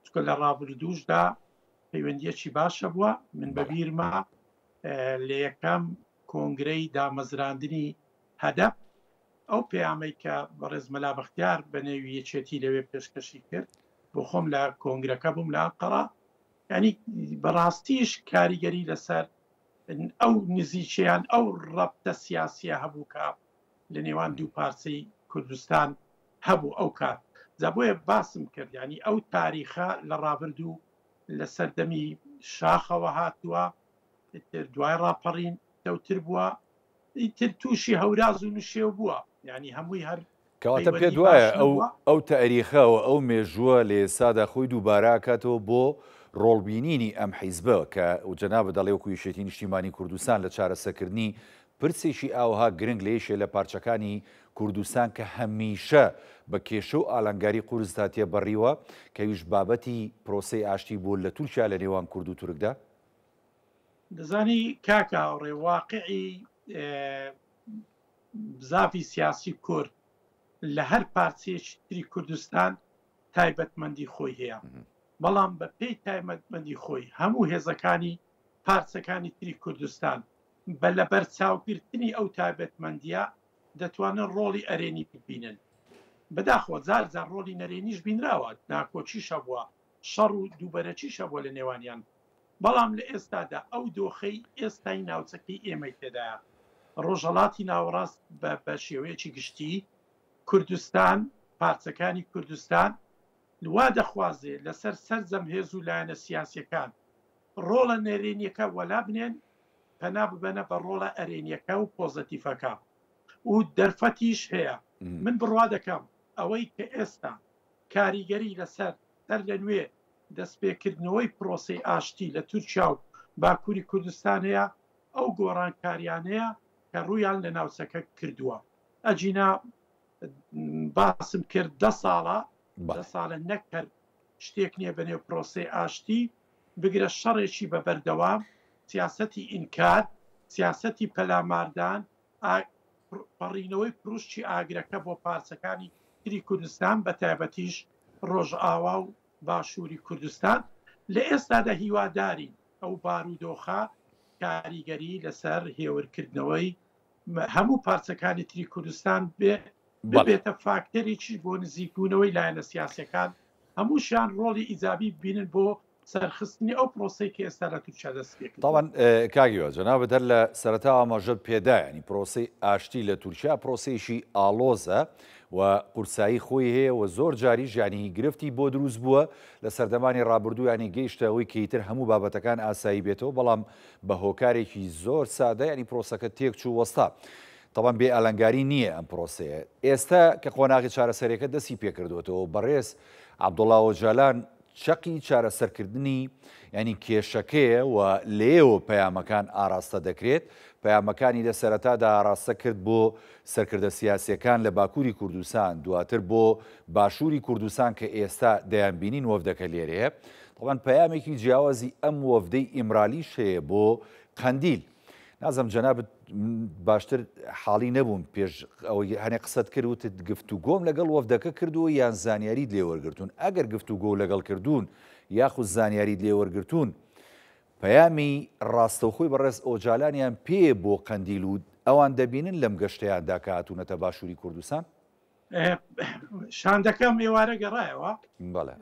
چکە لە ڕابردووشدا پەیوەندیەکی باشە بووە من بەبیرما لە یەکەم کۆنگرەی دامەزراندنی هەدەف ئەو پەیامەی کە بەڕێز مەلا بەختیار بە نێوی یەکێتی لەوێ پێشکەشی کرد بۆ خۆم لە کۆنگرەکە بووم لە ئەنقەرە ینی بەڕاستیش کاریگەری لەسەر ئەو نزیکیان ئەو ڕەبتە سیاسیە هەبوو کە لە نێوان دوو پارچەی کوردستان هەبوو ئەو کات جا بۆیە باسم کرد ینی ئەو تاریخە لە ڕابردوو لە سەردەمی شاخەوە هاتووە دوای ڕاپەڕین دەوتر بووە ئیتر تووشی هەوراز و نوشێو بووە ینی هەمووی هەر کەواتە پێ دوایە ئەو تاریخەوە ئەو مێژووە لە ئێسادا خۆی دووبارە کاتەوە بۆ ڕۆڵبینینی ئەم حیزبە کە جەنابە دەڵێ وەکو یەکێتی نیشتیمانی کوردستان لە چارەسەرکردنی پرسێکی ئاوها گرنگ لە یەکێ لە پارچەکانی کوردستان کە هەمیشە بە کێشە و ئالانگاری قورسدا تێبەڕیوە کەویش بابەتی پرۆسەی ئاشتی بوو لە تورکیا لە نێوان کورد و تورکدا دەزانی کاکە ڕێواقعی بزافی سیاسی کورد لە هەر پارچەیەکی تری کوردستان تایبەتمەندی خۆی هەیە بەڵام بە پێی تایبەتمەندی خۆی هەموو هێزەکانی پارچەکانی تری کوردستان بە لە بەرچاوگرتنی ئەو تایبەتمەندیە دەتوانن ڕۆڵی ئەرێنی ببینن بەداخۆ جار ڕۆڵی نەرێنیش بینراوە ناکۆچیشە بووە شەڕ و دووبەرەچیشە بووە لە نێوانیان بەڵام لە ئێستادا ئەو دۆخەی ئێستای ناوچەکەی ئێمەی تێدایە ڕۆژهەڵاتی ناوەڕاست بە شێوەیەکی گشتی کوردستان پارچەکانی کوردستان وا دەخوازێ لەسەر سەرجەم هێز و لایەنە سیاسیەکان ڕۆڵە نەرێنیەکە وەلا بنێن پەنا ببەنە بە ڕۆڵە ئەرێنیەکە و پۆزەتیفەکە و دەرفەتیش هەیە من بڕوا دەکەم ئەوەی کە ئێستا کاریگەری لەسەر سەر لە نوێ دەستپێکردنەوەی پرۆسەی ئاشتی لە تورکیا و باکووری کوردستان هەیە ئەو گۆڕانکاریانەیە کە ڕوویان لە ناوچەکە کردووە ئەجینا باسم کرد 10 ساڵە نەکرد شتێک نییە بەنێو پرۆسەی ئاشتی بگرە شەڕێکی بە بەردەوام سیاسەتی ئینکار سیاسەتی پەلاماردان پەڕینەوەی پروشتی ئاگرەکە بۆ پارچەکانی تری کوردستان بە تایبەتیش ڕۆژئاوا و باشووری کوردستان لە ئێستادا هیواداری ئەو بارودۆخە کاریگەری لەسەر هێورکردنەوەی هەموو پارچەکانی تری کوردستان ببێتە فاکتەرێکی بۆ نزیکبوونەوەی لایەنە سیاسەکان هەمووشیان ڕۆڵی ئیجابی بینن بۆ سەرخستنی ئەو پرۆسەی کە ئێستا لە تورکیا دەست پێ کردووە. تاوان کاگیوە جەنابە دەر لە سەرەتا ئاماژەت پێدا ینی پرۆسەی ئاشتی لە تورکیا پرۆسەیەکی ئاڵۆزە و قورسایی خۆی هەیە و زۆر جاری ژیانی گرفتی بۆ دروست بووە لە سەردەمانی ڕابردوو ینی گەیشتە ئەوەی کەیتر هەموو بابەتەکان ئاسایی بێتەوە بەڵام بە هۆکارێکی زۆر سادە ینی پرۆسەکە تێک چوو وەستا. طبعاً بێ ئالانگاری نییە ئەم پرۆسەیە ئێستا کە قۆناغی چارەسەرەکە دەستی پێکردوێتەوە بەڕێز عەبدوڵڵا ئۆجالان چەقی چارەسەرکردنی ینی کێشەکەیە و لێەوە پەیامەکان ئاراستە دەکرێت پەیامەکانی لە سەرەتادا ئاراستە کرد بۆ سەرکردە سیاسیەکان لە باکووری کوردستان دواتر بۆ باشووری کوردستان کە ئێستا دەیانبینین وەفدەکە لێرەیە طبعاً پەیامێکی جیاوازی ئەم وەفدەی ئیمرالیش هەیە بۆ قەندیل نازم جەنابەت باشتر حاڵی نەبووم پێش ئەوەی هەنێ قسەت کرد وتت گفتوگۆم لەگەڵ وەفدەکە کردووە یان زانیاریت لێوەرگرتوون ئەگەر گفتوگۆ لەگەڵ کردوون یاخود زانیاریت لێوەرگرتوون پەیامی ڕاستەوخۆی بەڕێز ئۆجالانیان پێ بۆ قەندیل و ئەوان دەبینن لەم گەشتەیاندا کە هاتوونەتە باشووری کوردستان شاندەکەم ئێوارە گەڕایەوە بەڵێ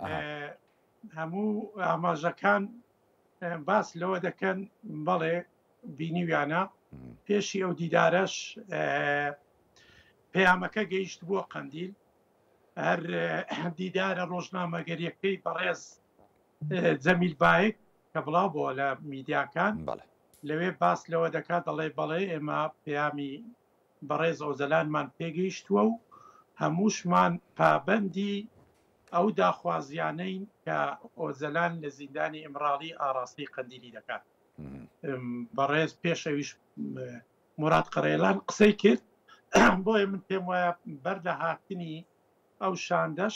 هەموو ئاماژەکان باس لەوە دەکەن بەڵێ بینیویانە پێشی ئەو دیدارەش پەیامەکە گەیشت بووە قەندیل هەر دیدارە ڕۆژنامەگەریەکەی بەڕێز جەمیل بایک کە بڵاو بووە لە میدیاکان لەوێ باس لەوە دەکات دەڵێ بەڵێ ئێمە پەیامی بەڕێز ئۆزەلانمان پێگەیشتووە و هەمووشمان پابەندی ئەو داخوازیانەین کە ئۆزەلان لە زیندانی ئیمراڵی ئاراستی قەندیلی دەکات بەڕێز پێشەویش مراد قەرێلان قسەی کرد بۆیە من پێم وایە بەر لە هاتنی ئەو شاندەش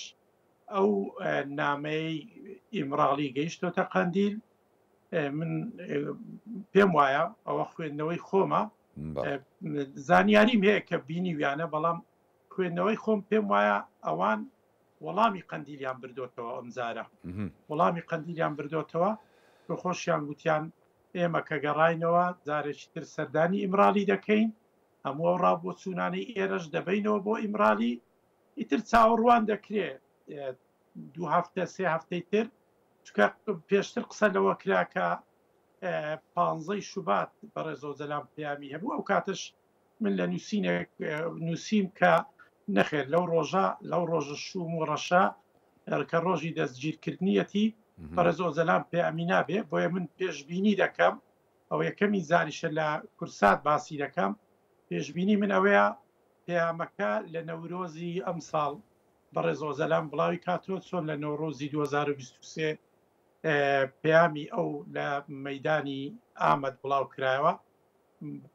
ئەو نامەی ئیمراڵی گەیشتۆتە قەندیل من پێم وایە ئەوە خوێندنەوەی خۆمە زانیاریم هەیە کە بینیویانە بەڵام خوێندنەوەی خۆم پێم وایە ئەوان وەڵامی قەندیلیان بردوتەوە ئەمجارە وەڵامی قەندیلیان بردوتەوە خۆشیان گوتیان ئێمە کە گەڕاینەوە جارێکی تر سەردانی ئیمرالی دەکەین هەموو ڕابۆ چوونانی ئێرەش دەبینەوە بۆ ئیمرالی ئیتر چاوەڕوان دەکرێت 2 هەفتە 3 هەفتەی تر چکە پێشتر قسە لەوە کراکە 15 شوبات بەڕێز ئۆزەلان پەیامی هەبوو ئەو کاتش من لە نووسیم کە نەخێر لەو ڕۆژە شوم و ڕەشە کە ڕۆژی دەستگیرکردنیەتی بەڕێز ئۆزەلان پەیامی نابێ بۆیە من پێشبینی دەکەم ئەو یەکەمی زاریشە لە کورسات باسی دەکەم پێشبینی من ئەوەیە پەیامەکە لە نەورۆزی ئەم ساڵ بەڕێز ئۆزەلان بڵاوی کاتۆ چۆن لە نۆڕۆزی 2023 پەیامی ئەو لە مەیدانی ئامەد بڵاو کرایەوە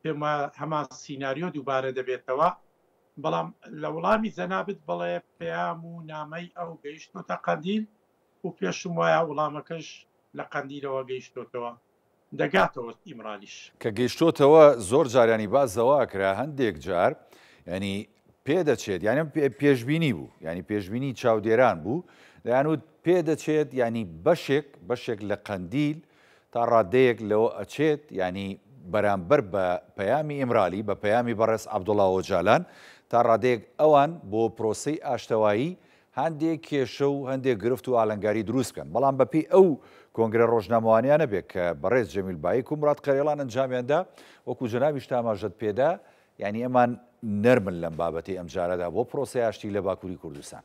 پێم هەمان سیناریۆ دووبارە دەبێتەوە بەڵام لە وەڵامی جەنابەت بڵێ پەیام و نامەی ئەو گەیشتۆتە قەندیل و پێشم وایە وەڵامەکەش لە قەندیلەوە گەیشتۆتەوە دەگاتەوە ئیمرالیش کە گەیشتۆتەوە زۆر جاریانی بازەوە کرا هەندێک جار ینی پێدەچێت یانم پێشبینی بوو ینی پێشبینی چاودێران بوو دەیانوت پێدەچێت ینی بەشێک لە قەندیل تا ڕادەیەک لەوە ئەچێت ینی بەرامبەر بە پەیامی ئیمرالی بە پەیامی بەڕێز عەبدوڵڵا ئۆجالان تا ڕادەیەک ئەوان بۆ پرۆسەی ئاشتەوایی هەندێک کێشە و هەندێک گرفت و ئالەنگاری دروست بکەن بەڵام بەپێی ئەو کۆنگرە ڕۆژنامەوانیانە بێت کە بەڕێز جەمیل بایک و مراد قەرێڵان ئەنجامیاندا وەکو جەنابیش تاماژەت پێدا ینی ئەمان نەرمن لەم بابەتی ئەم جارەدا بۆ پرۆسەی ئاشتی لە باکووری کوردستان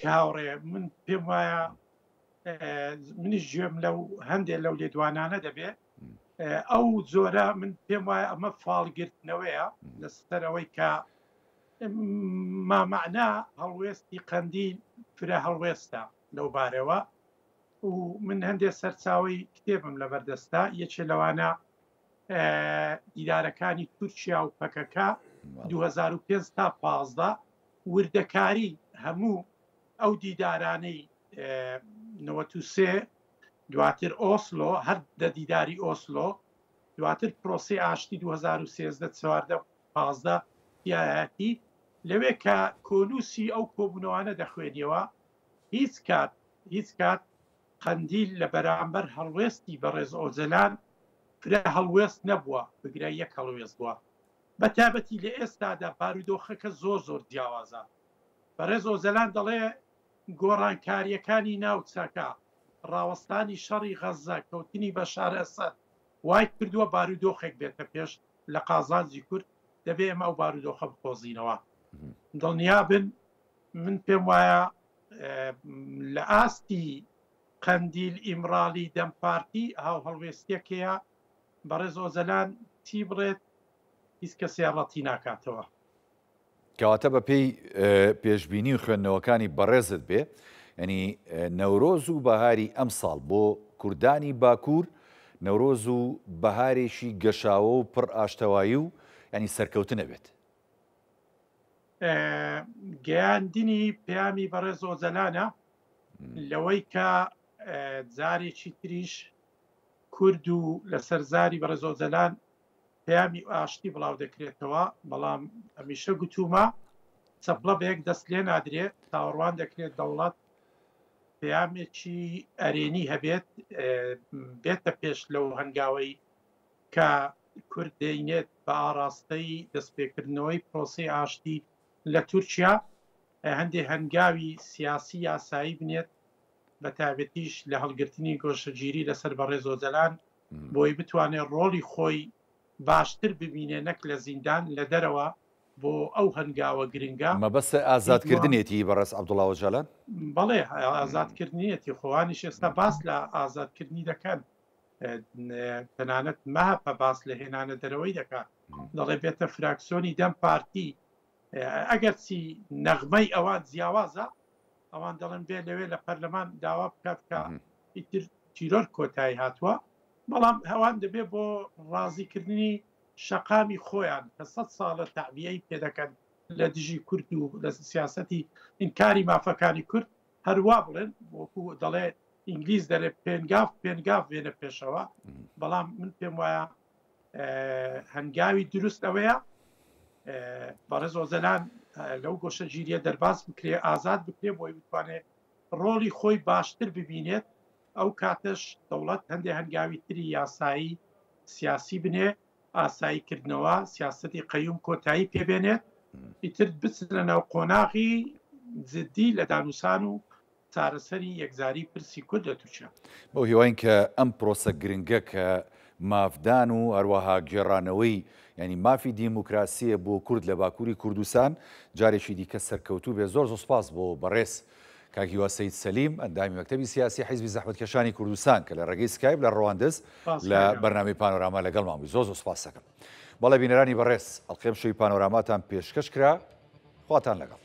کاوڕێ من پێم وایە منیش گوێم لەو هەندێک لەو لێدوانانە دەبێت ئەو جۆرە من پێم وایە ئەمە فاڵگرتنەوەیە لەسەرەوەی کە مامەعنا هەڵوێستی قەندیل فرە هەڵوێستە لەو بارەوە و من هەندێک سەرچاوی کتێبم لە بەردەستا یەکێ لەوانە دیدارەکانی تورکیا و پەکەکە 2005 تا 15 وردەکاری هەموو ئەو دیدارانەی 93 دواتر ئۆسلۆ هەر دە دیداری ئۆسلۆ دواتر پرۆسی ئاشتی 2013 15 یاەتی لەوێ کە کۆنووسی ئەو کۆبوونەوانە دەخوێنیەوە هیچ کات قەندیل لە بەرامبەر هەڵوێستی بەڕێز ئۆزەلان فرە هەڵوێست نەبووە بگرە یەک هەڵوێست بووە بە تابەتی لە ئێستادا بارودۆخەکە زۆر جیاوازە بەڕێز ئۆزەلان دەڵێ گۆڕانکاریەکانی ناوچەکە ڕاوەستانی شەڕی غەزە کەوتنی بەشار ئەسەد وای کردووە بارودۆخێک بێتە پێش لە قازانجی کورد دەبێ ئەمە ئەو بارودۆخە بخۆزینەوە دڵنیابن من پێم وایە لە ئاستی قەندیل ئیمرالی دەمپارتی هاو هەڵوێستیەکەیە بەڕێز ئۆزەلان چی بڕێت هیچ کەسێ ڕەتی ناکاتەوە کەواتە بە پێی پێشبینی و خوێندنەوەکانی بەڕێزت بێ ینی نەورۆز و بەهاری ئەم ساڵ بۆ کوردانی باکوور نەورۆز و بەهارێکی گەشاوە و پڕ ئاشتەوایی و ینی سەرکەوتنە بێت. گەیاندنی پەیامی بەڕێز ئۆزەلانە لەوەی کە جارێکی تریش کورد و لەسەر زاری بەڕێز ئۆزەلان پەیامی ئاشتی بڵاو دەکرێتەوە، بەڵام هەمیشە گوتومە چەپڵە بە یەک دەست لێ نادرێت، تاوەڕوان دەکرێت دەوڵەت پەیامێکی ئەرێنی هەبێت بێتە پێش لەو هەنگاوەی کە کورد دەینێت بە ئاراستەی دەستپێکردنەوەی پرۆسی ئاشتی لە تورکیا هەندێک هەنگاوی سیاسی یاسایی بنێت بە تایبەتیش لە هەڵگرتنی گۆشەگیری لەسەر بەڕێز ئۆزەلان بۆی بتوانێت ڕۆڵی خۆی باشتر ببینێ نەک لە زیندان لە دەرەوە بۆ ئەو هەنگاوە گرنگە. مەبەستە ئازادکردنێتی بەڕێز عەبدوڵڵا ئۆجالان؟ بەڵێ ئازادکردنیەتی خۆوانیش ئێستا باس لە ئازادکردنی دەکەن، تەنانەت ماپە باس لە هێنانە دەرەوەی دەکات، دەڵێ بێتە فراکسیۆنی دەم پارتی ئەگەر چی نەغمەی ئەوان جیاوازە ئەوان دەڵێن بێ لەوێ لە پەرلەمان داوا بکات کە ئیتر تیرۆر کۆتایی هاتووە، بەڵام هەوان دەبێت بۆ ڕازیکردنی شەقامی خۆیان کە 100 ساڵە تەعبیەی پێدەکەن لە دژی کورد و لە سیاسەتی ئینکاری مافەکانی کورد هەروە بڵێن وەکو دەڵێ ئینگلیز دەرێ پێنگاف وێنە پێشەوە، بەڵام من پێم وایە هەنگاوی دروست ئەوەیە بەڕێز ئۆزەلان لەو گۆشەگیریە دەرباز بکرێ، ئازاد بکرێ بۆی بتوانێت ڕۆڵی خۆی باشتر ببینێت، ئەو کاتەش دەوڵەت هەندێک هەنگاوی تری یاسایی سیاسی بنێ، ئاساییکردنەوە سیاسەتی قەیوم کۆتایی پێبێنێت، ئیتر بچنە ناو قۆناغی جدی لە دانووسان و چارەسەری یەکزاری پرسی کورد لە تورکیا. بۆ هیواین کە ئەم پرۆسە گرنگە کە مافدان و هەروەها گێڕانەوەی ینی مافی دیموکراسیە بۆ کورد لە باکووری کوردستان جارێکی دیکە سەرکەوتوو بێ. زۆر سوپاس بۆ بەڕێز کاکیوا سەید سەلیم ئەندامی مەکتەبی سیاسی حیزبی زەحمەتکێشانی کوردستان کە لە ڕێگەی سکایپ لە ڕەواندز لە بەرنامەی پانۆراما لەگەڵمان بووی. زۆر سوپاس دەکەم. بەڵێ بینەرانی بەڕێز ئەڵقێم شەوی پانۆراماتان پێشکەش کرا، خواتان لەگەڵ.